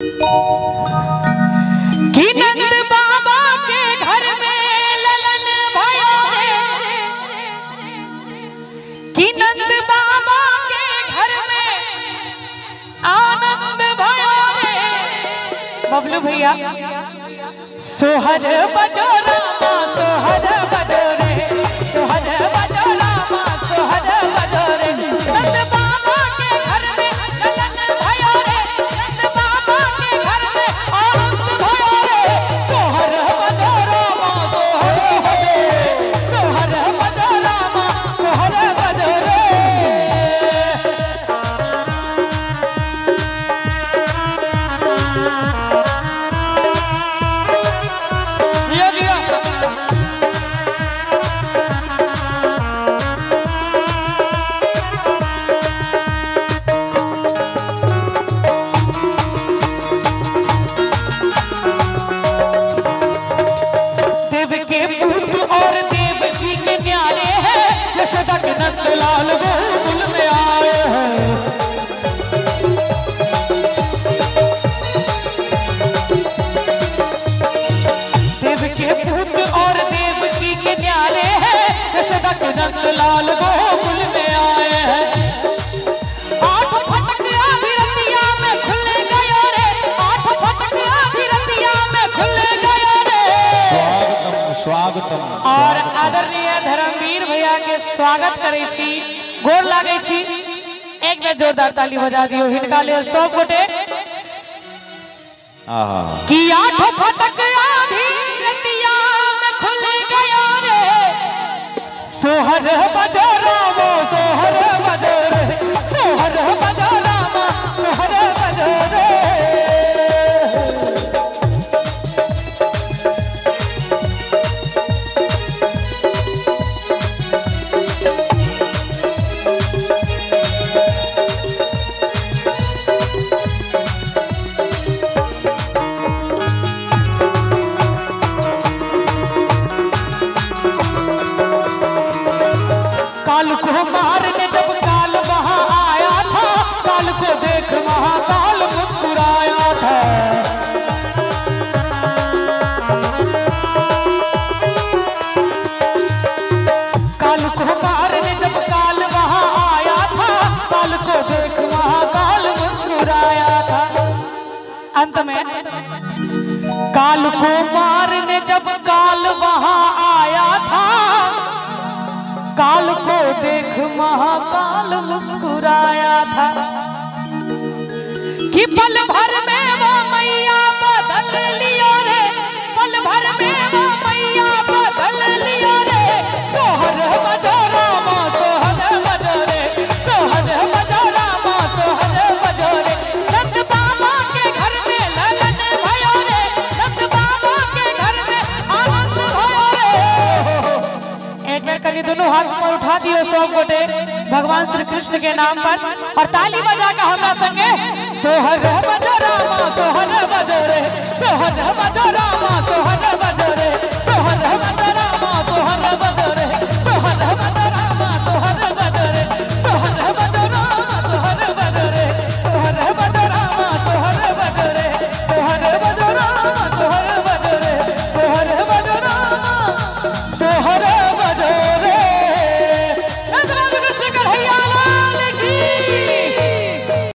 कि नंद बाबा के घर में ललन भयो रे, कि नंद बाबा के घर में आनंद भयो रे। बबलू भैया सोहर बजो रामा सोहर बजो रे, सोहर बजो रामा सोहर बजो रे। नंद बाबा के घर में ललन भयो रे, नंद बाबा के घर में आनंद भयो रे। सोहर बजो रामा सोहर बजो रे, सोहर बजो रामा सोहर बजो रे। नंद लाल गोकुल में आए हैं, देव के पुत्र और देवकी के न्यारे हैं। यशोदा के नंद लाल गोकुल में आए हैं। आठ फटक आधी रतिया में खुल गया रे, आठ फटक आधी रतिया में खुल गया रे। स्वागतम स्वागतम। और आदरणीय धर्मवीर भैया के स्वागत करे छी, गोर लागे छी। एक बेर जोरदार ताली बजा दियो हिनका लेल सब गोटे। कि आठ फटक आधी रतिया में खुल गया रे, सोहर बजो रामा सोहर बजो रे, सोहर बजो रामा सोहर बजो रे। काल को मारने जब काल वहां आया था, काल को देख महाकाल मुस्कुराया था। काल को मारने जब काल वहां आया था, काल को देख महाकाल मुस्कुराया था। अंत में काल को मारने जब काल वहां आया था, काल को देख महाकाल मुस्कुराया था। कि पल भर में वो मैया बदल लियो रे, पल भर में वो मैया बदल लियो रे। सोहर बजो रामा सोहर बजो रे, सोहर बजो रामा सोहर बजो रे। नंद बाबा के घर में ललन भयो रे, नंद बाबा के घर में आनंद भयो रे। एक बार करिए दोनों हाथ पर उठा दियो सब गोटे भगवान श्री कृष्ण के नाम पर, और ताली बजा के हमरा संगे